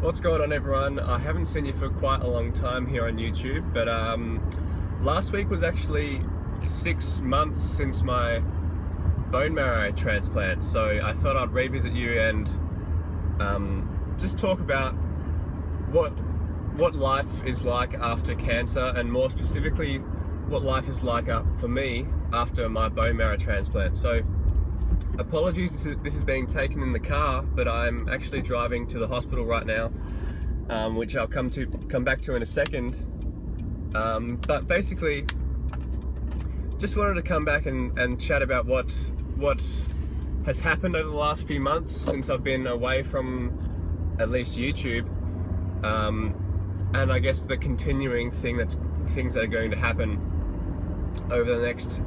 What's going on, everyone? I haven't seen you for quite a long time here on YouTube, but last week was actually 6 months since my bone marrow transplant, so I thought I'd revisit you and just talk about what life is like after cancer, and more specifically what life is like for me after my bone marrow transplant. So apologies, this is being taken in the car, but I'm actually driving to the hospital right now, which I'll come back to in a second. But basically, just wanted to come back and chat about what has happened over the last few months since I've been away from at least YouTube, and I guess the continuing things that are going to happen over the next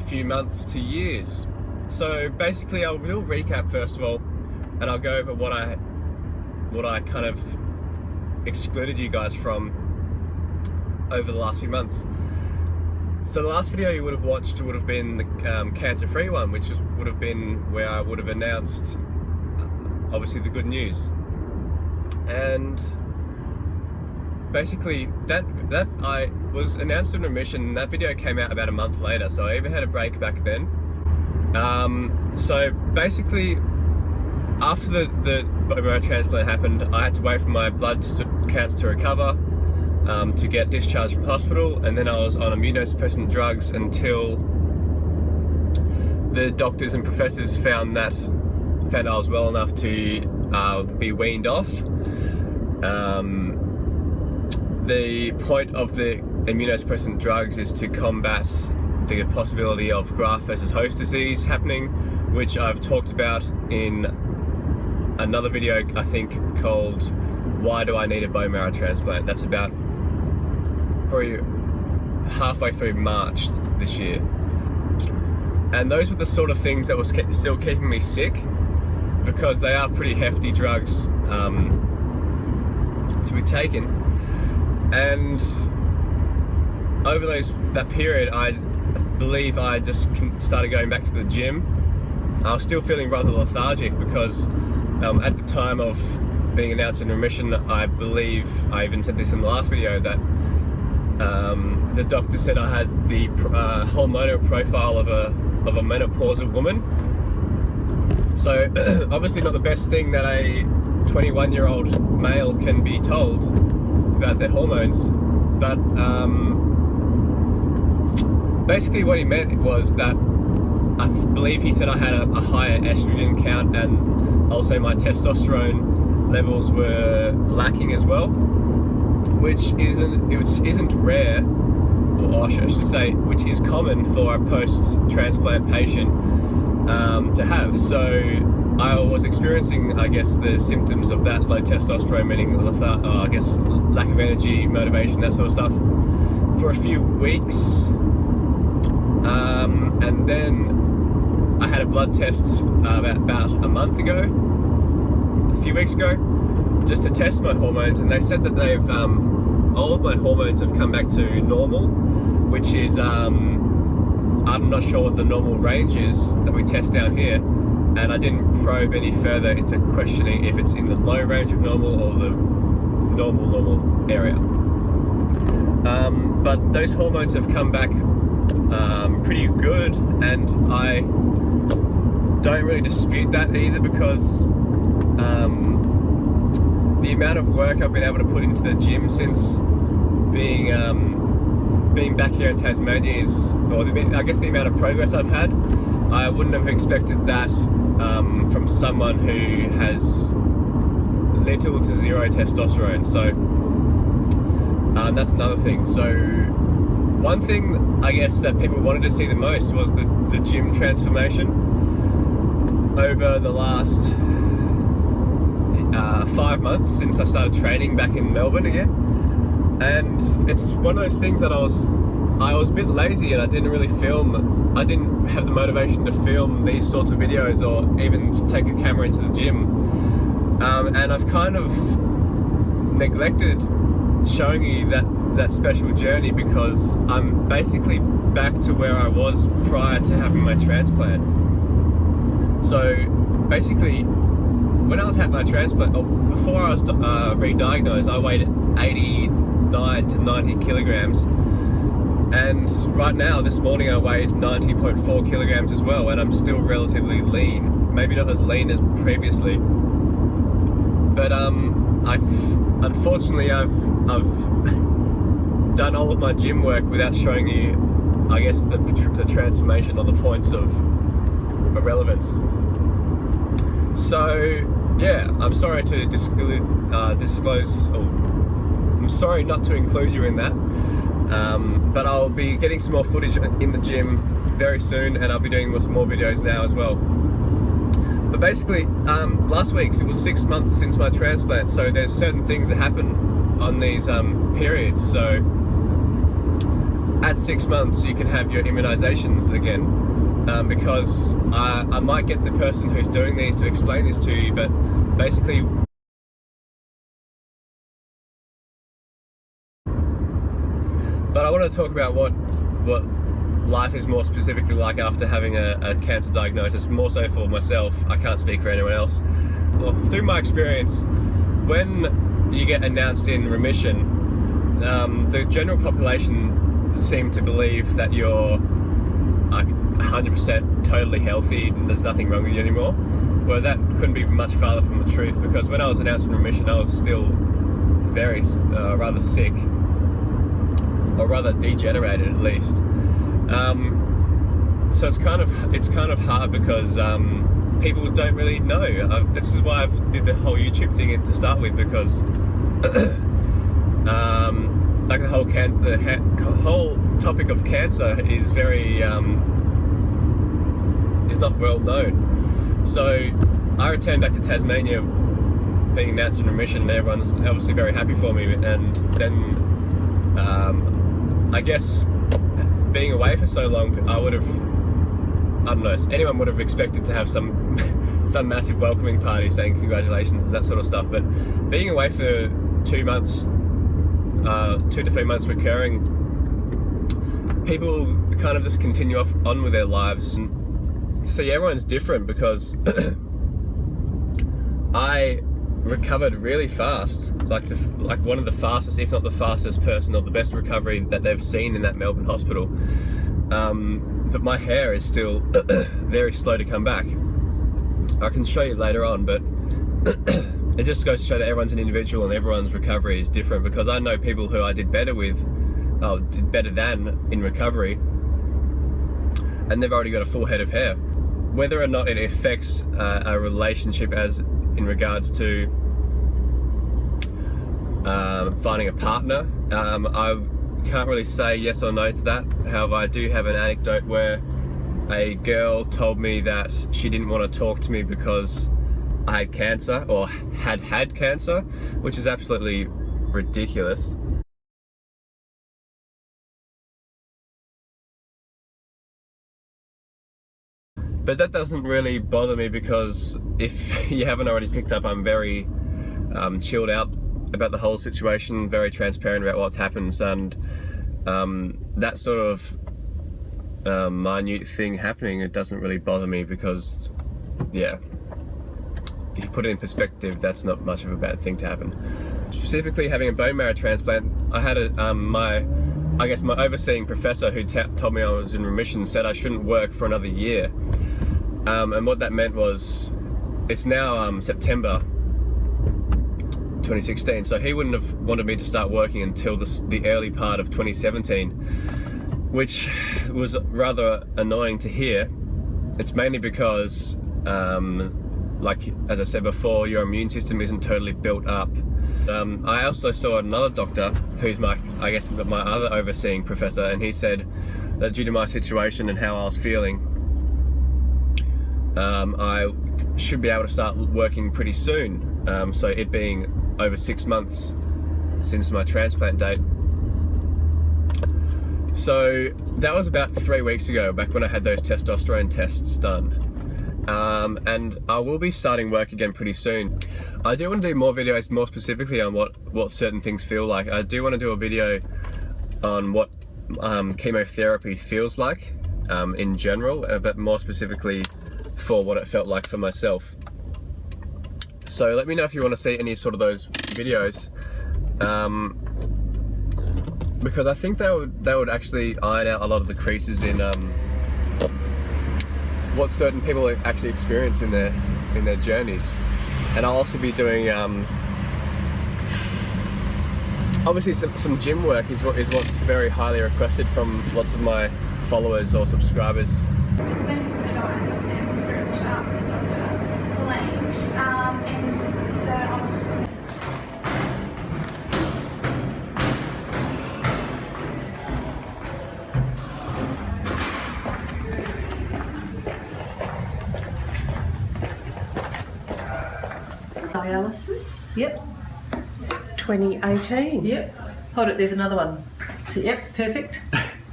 few months to years. So basically, I'll real recap first of all, and I'll go over what I kind of excluded you guys from over the last few months. So the last video you would have watched would have been the cancer-free one, which would have been where I would have announced obviously the good news. And basically that I was announced in remission. That video came out about a month later, so I even had a break back then. So basically, after the bone marrow transplant happened, I had to wait for my blood counts to recover, to get discharged from hospital, and then I was on immunosuppressant drugs until the doctors and professors found I was well enough to be weaned off. The point of the immunosuppressant drugs is to combat the possibility of graft versus host disease happening, which I've talked about in another video, I think, called "Why Do I Need a Bone Marrow Transplant?" That's about probably halfway through March this year. And those were the sort of things that was still keeping me sick, because they are pretty hefty drugs to be taken. And over that period, I believe I just started going back to the gym. I was still feeling rather lethargic because at the time of being announced in remission, I believe I even said this in the last video, that the doctor said I had the hormonal profile of a menopausal woman. So obviously not the best thing that a 21-year-old male can be told about their hormones, but basically what he meant was that I believe he said I had a higher estrogen count, and also my testosterone levels were lacking as well, which isn't rare, or I should say, which is common for a post-transplant patient to have. So I was experiencing, I guess, the symptoms of that low testosterone, meaning I guess lack of energy, motivation, that sort of stuff, for a few weeks. And then I had a blood test about a month ago, a few weeks ago, just to test my hormones, and they said that they've all of my hormones have come back to normal, which is I'm not sure what the normal range is that we test down here, and I didn't probe any further into questioning if it's in the low range of normal or the normal area. But those hormones have come back pretty good, and I don't really dispute that either, because the amount of work I've been able to put into the gym since being back here in Tasmania I guess the amount of progress I've had, I wouldn't have expected that from someone who has little to zero testosterone. So that's another thing. So one thing I guess that people wanted to see the most was the gym transformation over the last 5 months since I started training back in Melbourne again. And it's one of those things that I was a bit lazy, and I didn't have the motivation to film these sorts of videos or even take a camera into the gym. And I've kind of neglected showing you that special journey, because I'm basically back to where I was prior to having my transplant. So basically, when I was had my transplant, or before I was re-diagnosed, I weighed 89 to 90 kilograms. And right now, this morning, I weighed 90.4 kilograms as well, and I'm still relatively lean. Maybe not as lean as previously, but unfortunately I've done all of my gym work without showing you, I guess, the transformation or the points of relevance. So yeah, I'm sorry to disclose, or I'm sorry not to include you in that. But I'll be getting some more footage in the gym very soon, and I'll be doing more videos now as well. But basically, last week, it was 6 months since my transplant, so there's certain things that happen on these periods. So at 6 months, you can have your immunizations again, because I might get the person who's doing these to explain this to you, but basically, but I want to talk about what life is more specifically like after having a cancer diagnosis, more so for myself. I can't speak for anyone else. Well, through my experience, when you get announced in remission, the general population seem to believe that you're like 100% totally healthy and there's nothing wrong with you anymore. Well, that couldn't be much farther from the truth, because when I was announced in remission, I was still very rather sick, or rather degenerated at least. So it's kind of hard because people don't really know. This is why I've did the whole YouTube thing to start with, because like the whole topic of cancer is very is not well known. So I returned back to Tasmania, being announced in remission, and everyone's obviously very happy for me. And then I guess being away for so long, I don't know, anyone would have expected to have some massive welcoming party saying congratulations and that sort of stuff. But being away for 2 months, 2 to 3 months recurring, people kind of just continue on with their lives. See, everyone's different, because I recovered really fast, like one of the fastest, if not the fastest person, or the best recovery that they've seen in that Melbourne hospital. But my hair is still very slow to come back. I can show you later on, but it just goes to show that everyone's an individual and everyone's recovery is different, because I know people who I did better than in recovery, and they've already got a full head of hair. Whether or not it affects a relationship as in regards to finding a partner, I can't really say yes or no to that. However, I do have an anecdote where a girl told me that she didn't want to talk to me because I had cancer, or had cancer, which is absolutely ridiculous. But that doesn't really bother me, because if you haven't already picked up, I'm very chilled out about the whole situation, very transparent about what happens, and that sort of minute thing happening, it doesn't really bother me, because yeah, if you put it in perspective, that's not much of a bad thing to happen. Specifically having a bone marrow transplant, I had my overseeing professor, who told me I was in remission, said I shouldn't work for another year. And what that meant was, it's now September 2016, so he wouldn't have wanted me to start working until the early part of 2017, which was rather annoying to hear. It's mainly because, like as I said before, your immune system isn't totally built up. I also saw another doctor, who's my other overseeing professor, and he said that due to my situation and how I was feeling, I should be able to start working pretty soon. So it being over 6 months since my transplant date. So that was about 3 weeks ago, back when I had those testosterone tests done. And I will be starting work again pretty soon. I do want to do more videos, more specifically on what certain things feel like. I do want to do a video on what chemotherapy feels like in general, but more specifically for what it felt like for myself. So let me know if you want to see any sort of those videos, because I think they would actually iron out a lot of the creases in what certain people actually experience in their journeys. And I'll also be doing obviously some gym work is what's very highly requested from lots of my followers or subscribers. Dialysis. Yep. 2018. Yep. Hold it, there's another one. So, yep, perfect.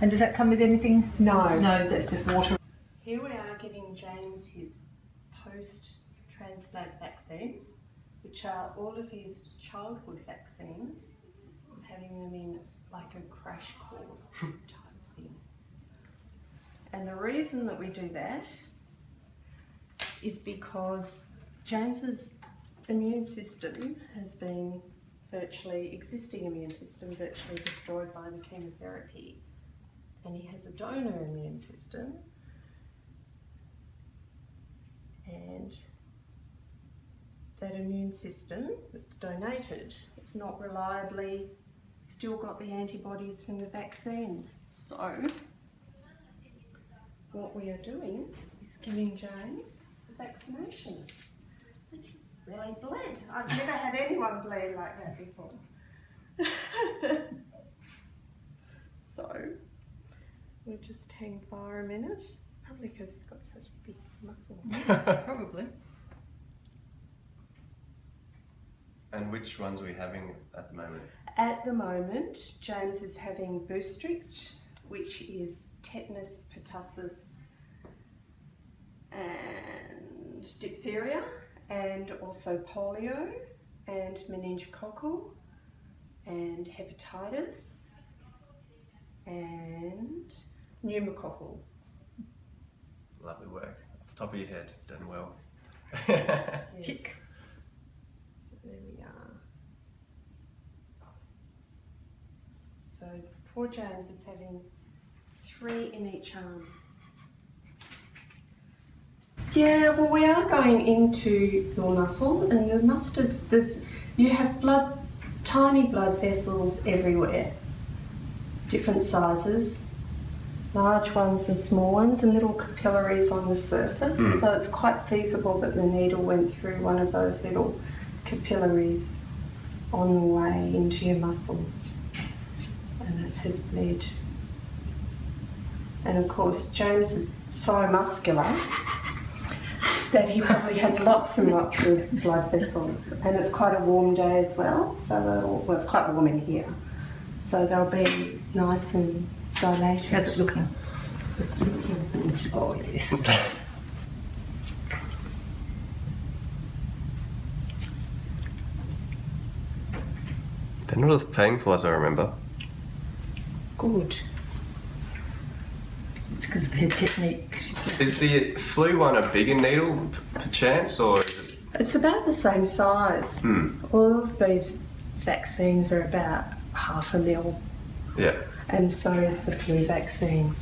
And does that come with anything? No. No, that's just water. Here we are giving James his post-transplant vaccines, which are all of his childhood vaccines, having them in like a crash course type thing. And the reason that we do that is because James's immune system has been existing immune system virtually destroyed by the chemotherapy, and he has a donor immune system, and that immune system that's donated, it's not reliably still got the antibodies from the vaccines. So what we are doing is giving James the vaccination. And he's really bled. I've never had anyone bleed like that before. So we'll just hang fire a minute. Probably because he's got such big muscles. Probably. And which ones are we having at the moment? At the moment, James is having Boostrix, which is tetanus, pertussis, and diphtheria, and also polio, and meningococcal, and hepatitis, and pneumococcal. Lovely work. Off the top of your head, done well. Yes. Tick. So there we are. So poor James is having 3 in each arm. Yeah, well, we are going into your muscle, and you have tiny blood vessels everywhere, different sizes, large ones and small ones, and little capillaries on the surface. So it's quite feasible that the needle went through one of those little capillaries on the way into your muscle, and it has bled. And of course, James is so muscular that he probably has lots and lots of blood vessels, and it's quite a warm day as well, so it's quite warm in here, so they'll be nice and dilated. How's it looking? It's looking good. Oh, yes. They're not as painful as I remember. Good. It's because of her technique. Is the flu one a bigger needle, perchance, or is it? It's about the same size. All of these vaccines are about 0.5 ml. Yeah. And so is the flu vaccine.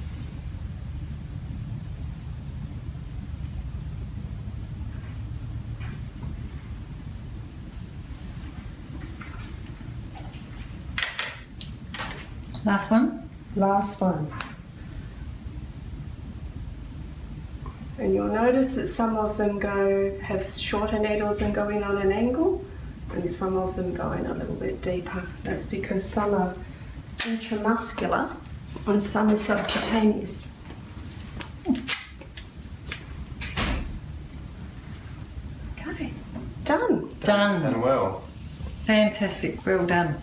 Last one? Last one. And you'll notice that some of them have shorter needles and go in on an angle, and some of them go in a little bit deeper. That's because some are intramuscular and some are subcutaneous. Okay, done. Done. Done well. Fantastic. Well done.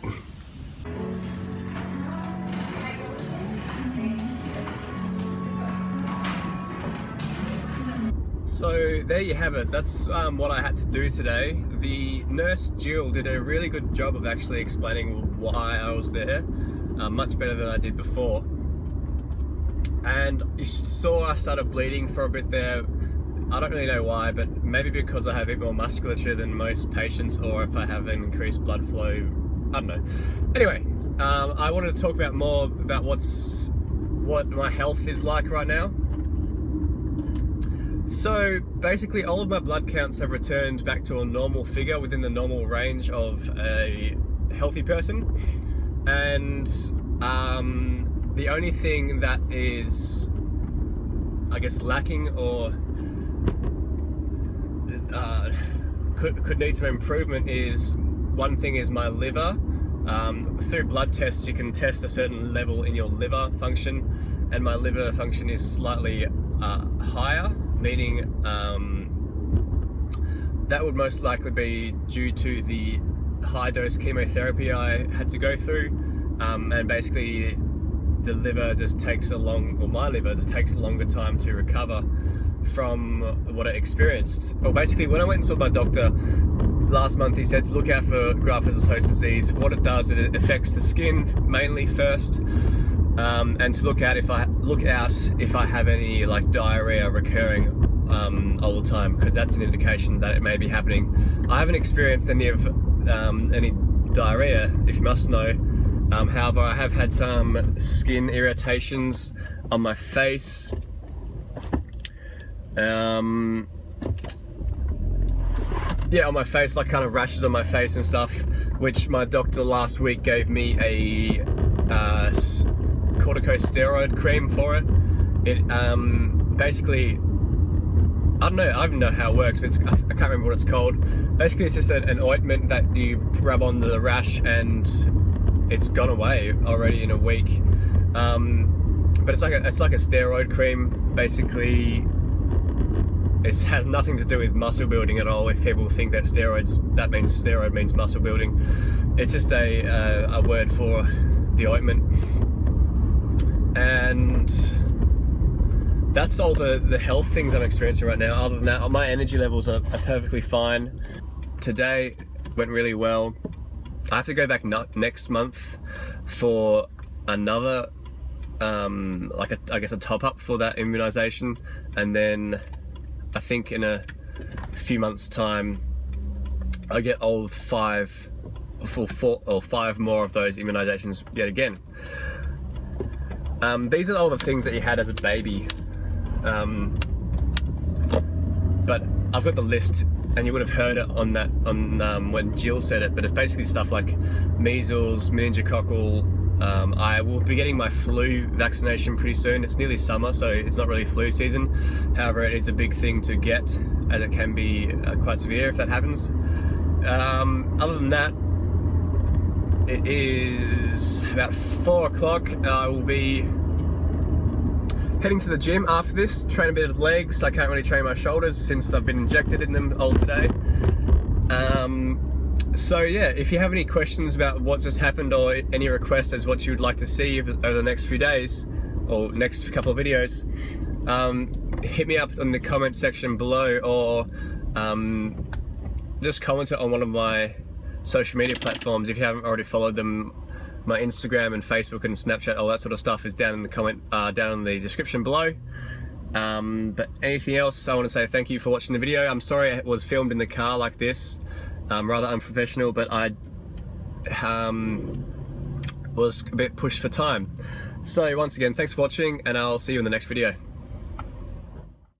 So there you have it. That's what I had to do today. The nurse Jill did a really good job of actually explaining why I was there, much better than I did before. And you saw I started bleeding for a bit there. I don't really know why, but maybe because I have a bit more musculature than most patients, or if I have an increased blood flow, I don't know. Anyway, I wanted to talk about more about what my health is like right now. So basically all of my blood counts have returned back to a normal figure within the normal range of a healthy person, and the only thing that is, I guess, lacking or could need some improvement is, one thing is my liver. Through blood tests you can test a certain level in your liver function, and my liver function is slightly higher, meaning that would most likely be due to the high dose chemotherapy I had to go through, and basically the liver just takes my liver just takes a longer time to recover from what I experienced. Well, basically when I went and saw my doctor last month, he said to look out for graft-versus-host disease. What it does, it affects the skin mainly first, and to look out if I have any like diarrhea recurring all the time, because that's an indication that it may be happening. I haven't experienced any diarrhea, if you must know. However, I have had some skin irritations on my face. On my face, like kind of rashes on my face and stuff, which my doctor last week gave me a corticosteroid cream for it. It basically, I don't know how it works, but I can't remember what it's called. Basically, it's just an ointment that you rub on the rash, and it's gone away already in a week. But it's like a steroid cream. Basically, it has nothing to do with muscle building at all. If people think that steroid means muscle building, it's just a word for the ointment. And that's all the health things I'm experiencing right now. Other than that, my energy levels are perfectly fine. Today went really well. I have to go back next month for another, I guess a top up for that immunization, and then I think in a few months' time I get all 5 more of those immunizations yet again. These are all the things that you had as a baby, but I've got the list, and you would have heard it on when Jill said it, but it's basically stuff like measles, meningococcal. I will be getting my flu vaccination pretty soon. It's nearly summer, so it's not really flu season. However, it is a big thing to get, as it can be quite severe if that happens. Other than that, it is about 4 o'clock. I will be heading to the gym after this, train a bit of legs. I can't really train my shoulders since I've been injected in them all today. So yeah, if you have any questions about what just happened, or any requests as what you would like to see over the next few days or next couple of videos, hit me up in the comment section below, or just comment it on one of my social media platforms if you haven't already followed them. My Instagram and Facebook and Snapchat, all that sort of stuff is down in the down in the description below. But anything else, I want to say thank you for watching the video. I'm sorry it was filmed in the car like this. Rather unprofessional, but I was a bit pushed for time. So once again, thanks for watching, and I'll see you in the next video.